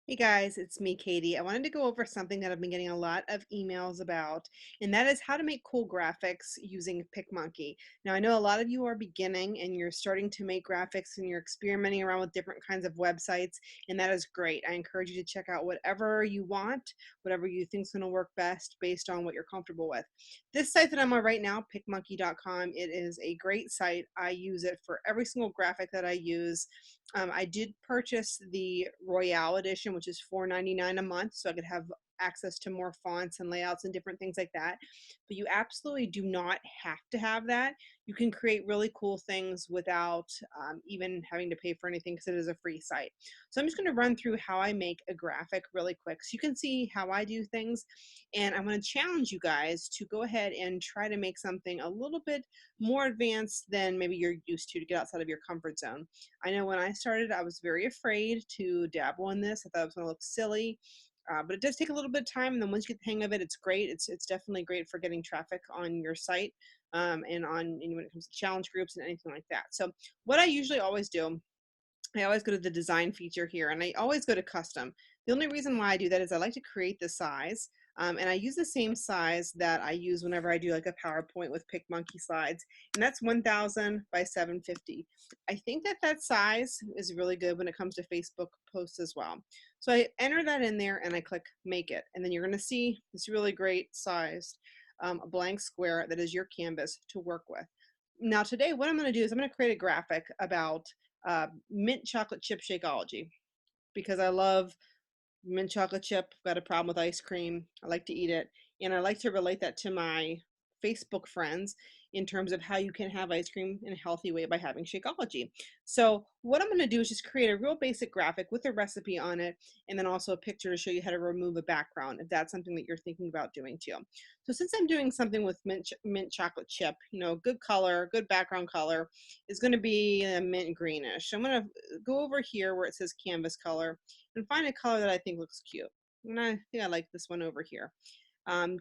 Hey guys, it's me, Katie. I wanted to go over something that I've been getting a lot of emails about, and that is how to make cool graphics using PicMonkey. Now, I know a lot of you are beginning and you're starting to make graphics and you're experimenting around with different kinds of websites, and that is great. I encourage you to check out whatever you want, whatever you think is going to work best based on what you're comfortable with. This site that I'm on right now, PicMonkey.com, it is a great site. I use it for every single graphic that I use. I did purchase the Royale edition, which is $4.99 a month, so I could have access to more fonts and layouts and different things like that. But you absolutely do not have to have that. You can create really cool things without even having to pay for anything because it is a free site. So I'm just going to run through how I make a graphic really quick so you can see how I do things. And I'm going to challenge you guys to go ahead and try to make something a little bit more advanced than maybe you're used to get outside of your comfort zone. I know when I started, I was very afraid to dabble in this. I thought it was going to look silly, but it does take a little bit of time. And then once you get the hang of it, it's great. It's definitely great for getting traffic on your site and on when it comes to challenge groups and anything like that. So what I usually always do, I always go to the design feature here and I always go to custom. The only reason why I do that is I like to create the size. And I use the same size that I use whenever I do like a PowerPoint with PicMonkey slides, and that's 1000 by 750. I think that that size is really good when it comes to Facebook posts as well. So I enter that in there and I click make it, and then you're going to see this really great sized a blank square that is your canvas to work with. Now today, what I'm going to do is I'm going to create a graphic about mint chocolate chip Shakeology because I love mint chocolate chip. Got a problem with ice cream. I like to eat it. And I like to relate that to my Facebook friends in terms of how you can have ice cream in a healthy way by having Shakeology. So what I'm going to do is just create a real basic graphic with a recipe on it and then also a picture to show you how to remove a background if that's something that you're thinking about doing too. So since I'm doing something with mint chocolate chip, you know, good color, good background color is going to be a mint greenish. I'm going to go over here where it says canvas color and find a color that I think looks cute. And I think I like this one over here.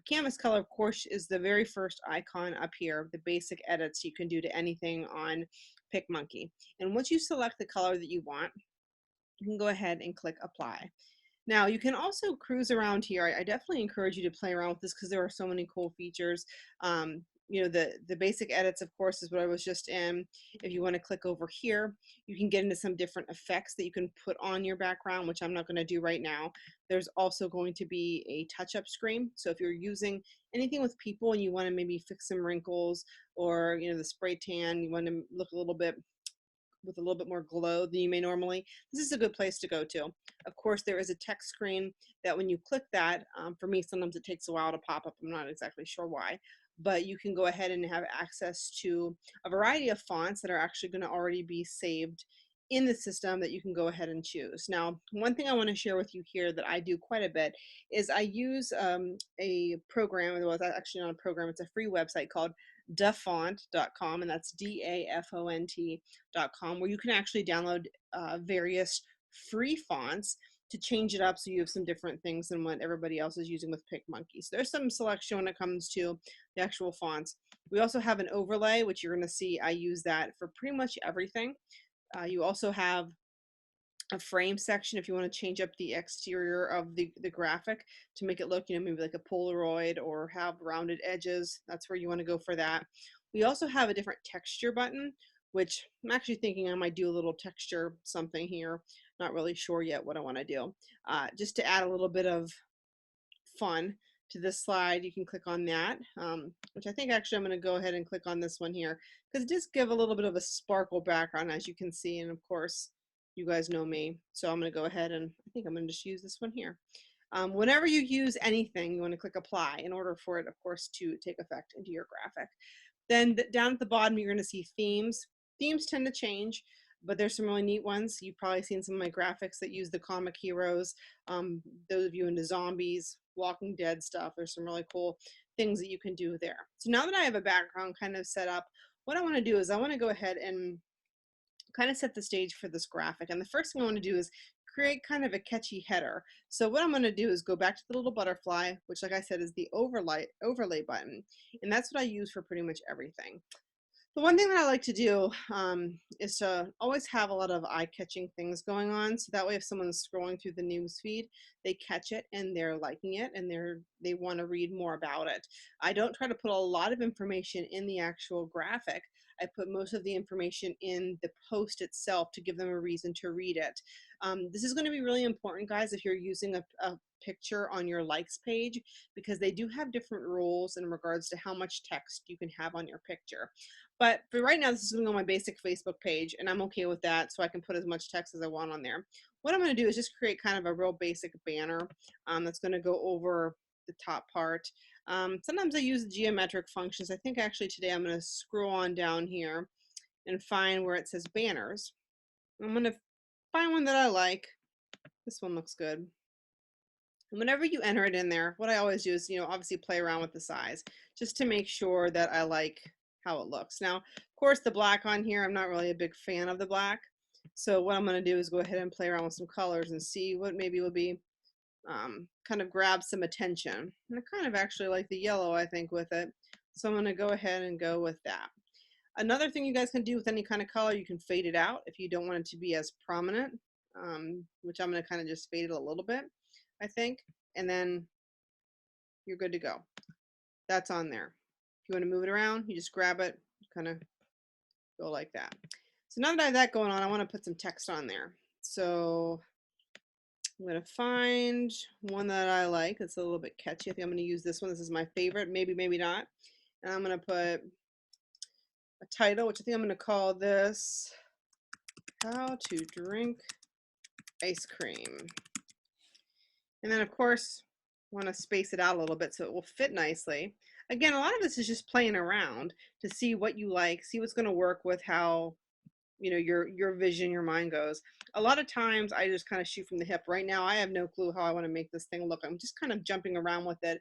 Canvas color, of course, is the very first icon up here, the basic edits you can do to anything on PicMonkey. And once you select the color that you want, you can go ahead and click apply. Now you can also cruise around here. I definitely encourage you to play around with this because there are so many cool features. You know, the basic edits, of course, is what I was just in. If you want to click over here, you can get into some different effects that you can put on your background, which I'm not going to do right now. There's also going to be a touch-up screen. So if you're using anything with people and you want to maybe fix some wrinkles or, you know, the spray tan, you want to look a little bit with a little bit more glow than you may normally, this is a good place to go to. Of course, there is a text screen that when you click that, for me, sometimes it takes a while to pop up. I'm not exactly sure why, but you can go ahead and have access to a variety of fonts that are actually going to already be saved in the system that you can go ahead and choose. Now, one thing I want to share with you here that I do quite a bit is I use a program, well, it's actually not a program, it's a free website called dafont.com, and that's DAFONT.com, where you can actually download various free fonts to change it up so you have some different things than what everybody else is using with PicMonkey. So there's some selection when it comes to the actual fonts. We also have an overlay, which you're going to see I use that for pretty much everything. You also have a frame section if you want to change up the exterior of the graphic to make it look, you know, maybe like a Polaroid or have rounded edges. That's where you want to go for that. We also have a different texture button, which I'm actually thinking I might do a little texture something here. Not really sure yet what I want to do. Just to add a little bit of fun to this slide, you can click on that, which I think actually I'm going to go ahead and click on this one here because it does give a little bit of a sparkle background, as you can see. And of course, you guys know me, so I'm going to go ahead and I think I'm going to just use this one here. Whenever you use anything, you want to click apply in order for it, of course, to take effect into your graphic. Then down at the bottom, you're going to see themes. Themes tend to change, but there's some really neat ones. You've probably seen some of my graphics that use the comic heroes. Those of you into zombies, Walking Dead stuff, there's some really cool things that you can do there. So now that I have a background kind of set up, what I want to do is I want to go ahead and kind of set the stage for this graphic. And the first thing I want to do is create kind of a catchy header. So what I'm going to do is go back to the little butterfly, which like I said is the overlay button. And that's what I use for pretty much everything. The one thing that I like to do is to always have a lot of eye-catching things going on, so that way if someone's scrolling through the news feed, they catch it and they're liking it and they want to read more about it. I don't try to put a lot of information in the actual graphic. I put most of the information in the post itself to give them a reason to read it. This is going to be really important, guys, if you're using a picture on your likes page, because they do have different rules in regards to how much text you can have on your picture. But for right now, this is going to go on my basic Facebook page, and I'm okay with that, so I can put as much text as I want on there. What I'm going to do is just create kind of a real basic banner that's going to go over the top part. Sometimes I use geometric functions. I think actually today I'm going to scroll on down here and find where it says banners. I'm going to find one that I like. This one looks good. And whenever you enter it in there, what I always do is, obviously play around with the size just to make sure that I like how it looks. Now, of course, the black on here, I'm not really a big fan of the black. So what I'm going to do is go ahead and play around with some colors and see what maybe will be kind of grab some attention. And I kind of actually like the yellow, I think, with it. So I'm going to go ahead and go with that. Another thing you guys can do with any kind of color, you can fade it out if you don't want it to be as prominent, which I'm going to kind of just fade it a little bit, I think, and then you're good to go. That's on there. If you want to move it around, you just grab it, kind of go like that. So now that I have that going on, I want to put some text on there. So I'm going to find one that I like that's a little bit catchy. I think I'm going to use this one. This is my favorite, maybe, maybe not. And I'm going to put a title, which I think I'm going to call this How to Drink Ice Cream. And then, of course, want to space it out a little bit so it will fit nicely. Again, a lot of this is just playing around to see what you like, see what's going to work with how your vision, your mind goes. A lot of times I just kind of shoot from the hip. Right now I have no clue how I want to make this thing look. I'm just kind of jumping around with it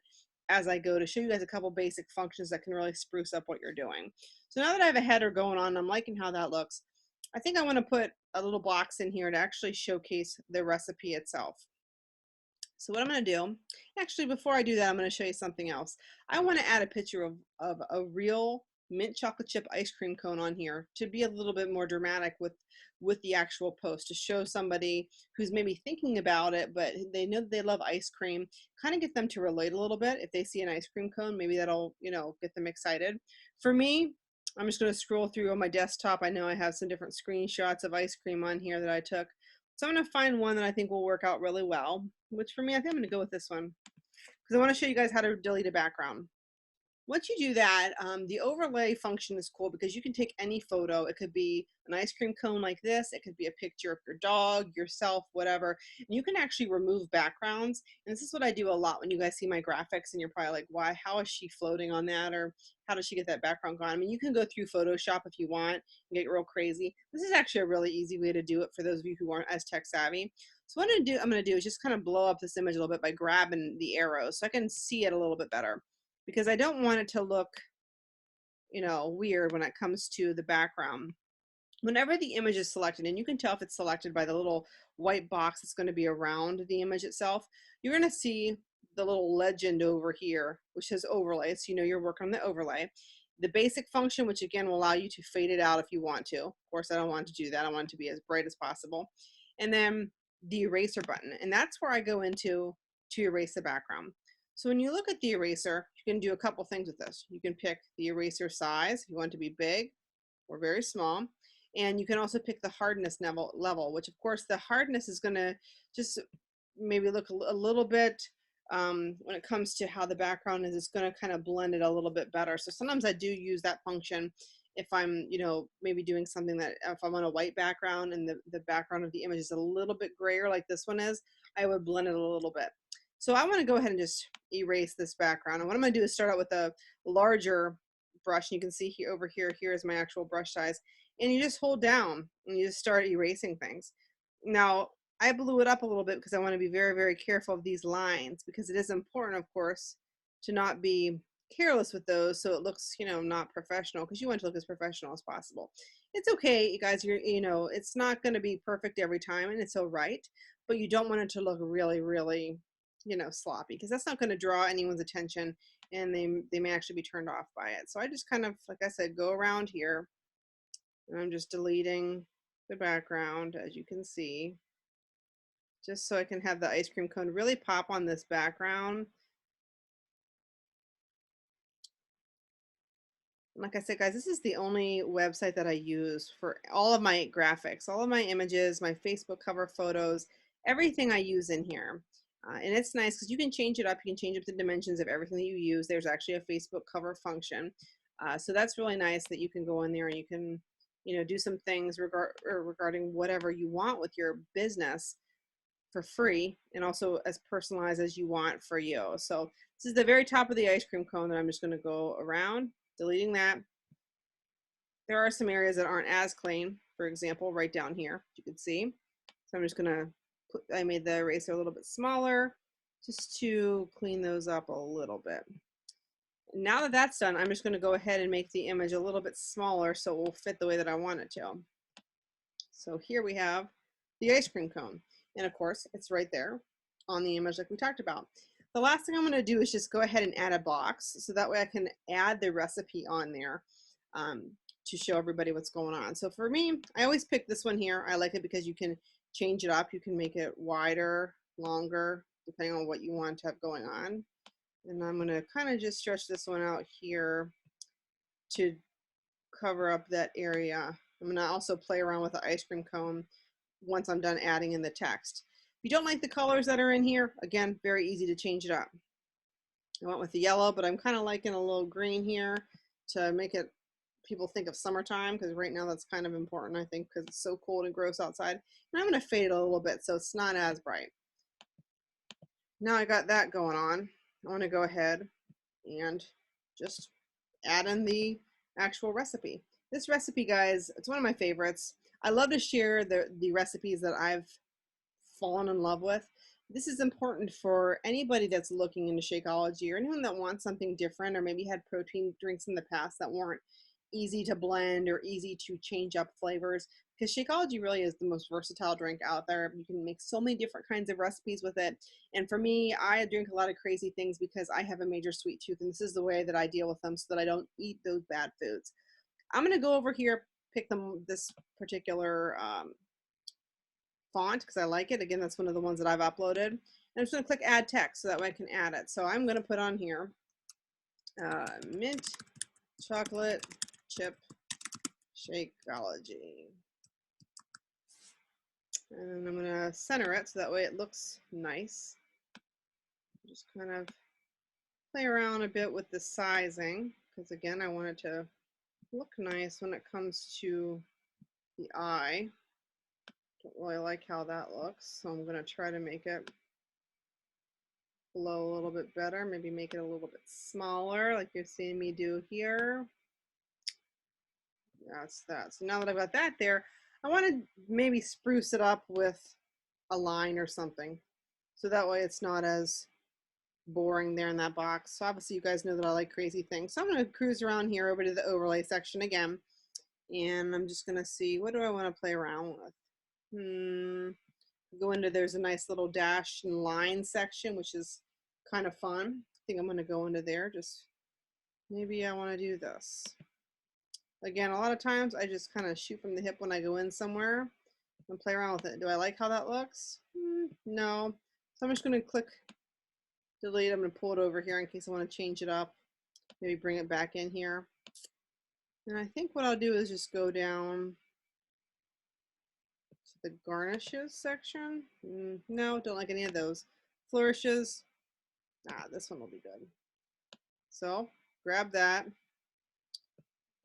as I go to show you guys a couple basic functions that can really spruce up what you're doing. So now that I have a header going on, I'm liking how that looks. I think I want to put a little box in here to actually showcase the recipe itself. So what I'm going to do, actually before I do that, I'm going to show you something else. I want to add a picture of a real mint chocolate chip ice cream cone on here to be a little bit more dramatic with the actual post, to show somebody who's maybe thinking about it, but they know they love ice cream, kind of get them to relate a little bit. If they see an ice cream cone, maybe that'll, get them excited. For me, I'm just going to scroll through on my desktop. I know I have some different screenshots of ice cream on here that I took. So I'm going to find one that I think will work out really well, which for me, I think I'm going to go with this one because I want to show you guys how to delete a background. Once you do that, the overlay function is cool because you can take any photo. It could be an ice cream cone like this. It could be a picture of your dog, yourself, whatever. And you can actually remove backgrounds. And this is what I do a lot when you guys see my graphics and you're probably like, why, how is she floating on that? Or how does she get that background gone? I mean, you can go through Photoshop if you want and get real crazy. This is actually a really easy way to do it for those of you who aren't as tech savvy. So what I'm going to do is just kind of blow up this image a little bit by grabbing the arrows so I can see it a little bit better, because I don't want it to look, weird when it comes to the background. Whenever the image is selected, and you can tell if it's selected by the little white box that's going to be around the image itself, you're going to see the little legend over here, which says overlay. So you're working on the overlay. The basic function, which again will allow you to fade it out if you want to. Of course, I don't want to do that. I want it to be as bright as possible. And then the eraser button, and that's where I go into to erase the background. So when you look at the eraser, you can do a couple things with this. You can pick the eraser size if you want it to be big or very small. And you can also pick the hardness level, which of course the hardness is going to just maybe look a little bit, when it comes to how the background is, it's going to kind of blend it a little bit better. So sometimes I do use that function if I'm, maybe doing something that if I'm on a white background and the background of the image is a little bit grayer like this one is, I would blend it a little bit. So I want to go ahead and just erase this background. And what I'm going to do is start out with a larger brush. And you can see here over here, here's my actual brush size. And you just hold down and you just start erasing things. Now, I blew it up a little bit because I want to be very, very careful of these lines, because it is important, of course, to not be careless with those so it looks, not professional, because you want to look as professional as possible. It's okay, you guys, it's not going to be perfect every time, and it's all right, but you don't want it to look really, really sloppy, because that's not going to draw anyone's attention and they may actually be turned off by it. So I just kind of, like I said, go around here, and I'm just deleting the background, as you can see, just so I can have the ice cream cone really pop on this background. Like I said, guys, this is the only website that I use for all of my graphics, all of my images, my Facebook cover photos, everything I use in here. And it's nice because you can change it up. You can change up the dimensions of everything that you use. There's actually a Facebook cover function. So that's really nice that you can go in there and you can, do some things regarding whatever you want with your business for free, and also as personalized as you want for you. So this is the very top of the ice cream cone that I'm just going to go around, deleting that. There are some areas that aren't as clean, for example, right down here, you can see. So I'm just going to I made the eraser a little bit smaller just to clean those up a little bit. Now that that's done, I'm just going to go ahead and make the image a little bit smaller so it will fit the way that I want it to. So here we have the ice cream cone. And of course, it's right there on the image like we talked about. The last thing I'm going to do is just go ahead and add a box, so that way I can add the recipe on there to show everybody what's going on. So for me, I always pick this one here. I like it because you can change it up. You can make it wider, longer, depending on what you want to have going on. And I'm going to kind of just stretch this one out here to cover up that area. I'm going to also play around with the ice cream cone once I'm done adding in the text. If you don't like the colors that are in here, again, very easy to change it up. I went with the yellow, but I'm kind of liking a little green here to make it people think of summertime, because right now that's kind of important, I think, because it's so cold and gross outside. And I'm going to fade it a little bit so it's not as bright. Now I got that going on. I want to go ahead and just add in the actual recipe. This recipe, guys, it's one of my favorites. I love to share the recipes that I've fallen in love with. This is important for anybody that's looking into Shakeology, or anyone that wants something different, or maybe had protein drinks in the past that weren't easy to blend or easy to change up flavors, because Shakeology really is the most versatile drink out there. You can make so many different kinds of recipes with it. And for me, I drink a lot of crazy things because I have a major sweet tooth, and this is the way that I deal with them so that I don't eat those bad foods. I'm going to go over here, pick this particular font because I like it. Again, that's one of the ones that I've uploaded. And I'm just going to click add text so that way I can add it. So I'm going to put on here mint chocolate chip Shakeology. And I'm going to center it so that way it looks nice. Just kind of play around a bit with the sizing, because again, I want it to look nice when it comes to the eye. Don't really like how that looks, so I'm going to try to make it flow a little bit better, maybe make it a little bit smaller like you're seeing me do here. That's that. So now that I've got that there, I want to maybe spruce it up with a line or something, so that way it's not as boring there in that box. So obviously you guys know that I like crazy things. So I'm going to cruise around here over to the overlay section again, and I'm just going to see, what do I want to play around with? Go into, there's a nice little dash and line section, which is kind of fun. I think I'm going to go into there. Just maybe I want to do this. Again, a lot of times I just kind of shoot from the hip when I go in somewhere and play around with it. Do I like how that looks? No. So I'm just going to click delete. I'm going to pull it over here in case I want to change it up. Maybe bring it back in here. And I think what I'll do is just go down to the garnishes section. No, don't like any of those. Flourishes. This one will be good. So grab that.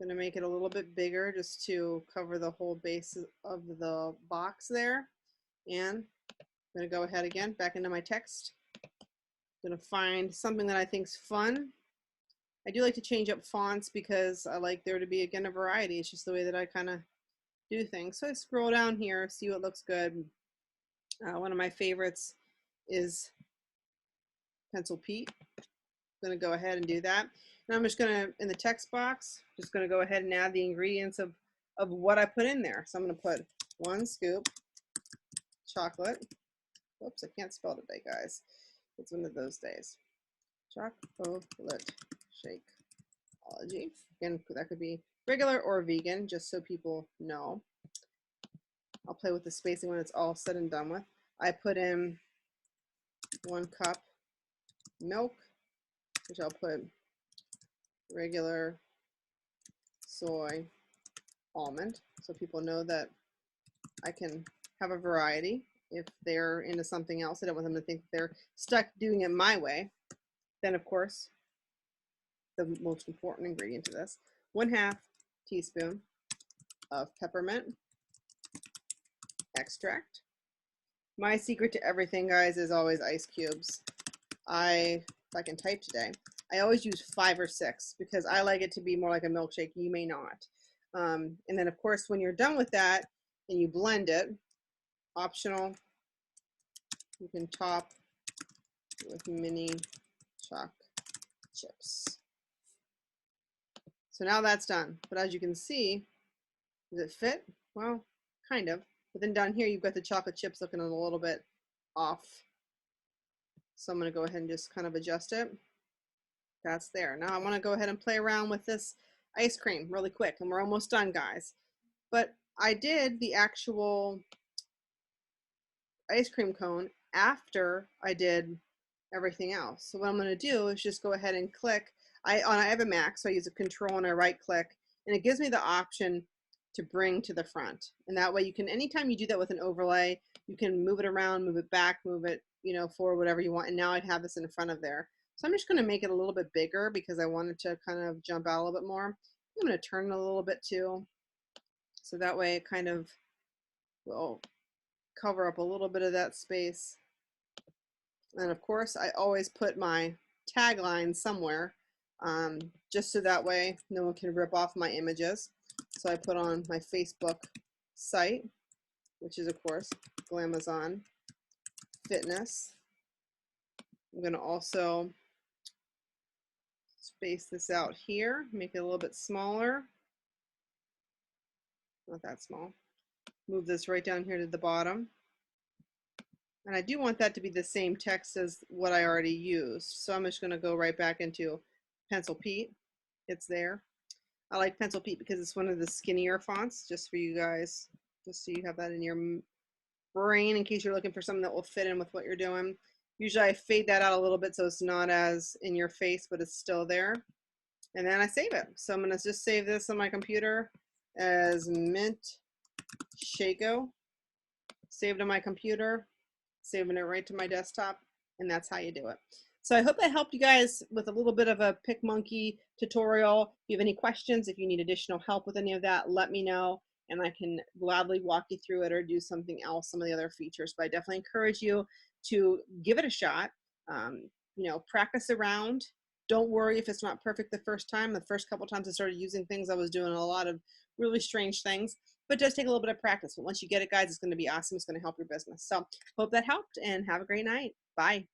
I'm going to make it a little bit bigger just to cover the whole base of the box there. And I'm going to go ahead again, back into my text. I'm going to find something that I think is fun. I do like to change up fonts because I like there to be, again, a variety. It's just the way that I kind of do things. So I scroll down here, see what looks good. One of my favorites is Pencil Pete. I'm going to go ahead and do that. And I'm just going to, in the text box, just going to go ahead and add the ingredients of what I put in there. So I'm going to put 1 scoop chocolate. Whoops, I can't spell today, guys. It's one of those days. chocolate shakeology. Again, that could be regular or vegan, just so people know. I'll play with the spacing when it's all said and done with. I put in 1 cup milk, which I'll put regular soy almond, so people know that I can have a variety if they're into something else. I don't want them to think they're stuck doing it my way. Then, of course, the most important ingredient to this, 1/2 teaspoon of peppermint extract. My secret to everything, guys, is always ice cubes. If I can type today, I always use 5 or 6 because I like it to be more like a milkshake. You may not. And then, of course, when you're done with that and you blend it, optional, you can top with mini choc chips. So now that's done. But as you can see, does it fit? Well, kind of. But then down here, you've got the chocolate chips looking a little bit off. So I'm going to go ahead and just kind of adjust it. That's there. Now I want to go ahead and play around with this ice cream really quick, and we're almost done, guys. But I did the actual ice cream cone after I did everything else. So what I'm going to do is just go ahead and click. I have a Mac, so I use a control and I right click, and it gives me the option to bring to the front. And that way you can, anytime you do that with an overlay, you can move it around, move it back, move it, forward, whatever you want. And now I'd have this in front of there. So I'm just going to make it a little bit bigger because I wanted to kind of jump out a little bit more. I'm going to turn it a little bit too. So that way it kind of will cover up a little bit of that space. And of course, I always put my tagline somewhere, just so that way no one can rip off my images. So I put on my Facebook site, which is, of course, Glamazon Fitness. I'm going to also space this out here, make it a little bit smaller. Not that small. Move this right down here to the bottom. And I do want that to be the same text as what I already used. So I'm just going to go right back into Pencil Pete. It's there. I like Pencil Pete because it's one of the skinnier fonts, just for you guys, just so you have that in your brain in case you're looking for something that will fit in with what you're doing. Usually I fade that out a little bit so it's not as in your face, but it's still there. And then I save it. So I'm going to just save this on my computer as Mint Shako. Saved on my computer, saving it right to my desktop, and that's how you do it. So I hope that helped you guys with a little bit of a PicMonkey tutorial. If you have any questions, if you need additional help with any of that, let me know, and I can gladly walk you through it or do something else, some of the other features. But I definitely encourage you to give it a shot. Practice around. Don't worry if it's not perfect the first time. The first couple times I started using things, I was doing a lot of really strange things. But it does take a little bit of practice. But once you get it, guys, it's going to be awesome. It's going to help your business. So hope that helped, and have a great night. Bye.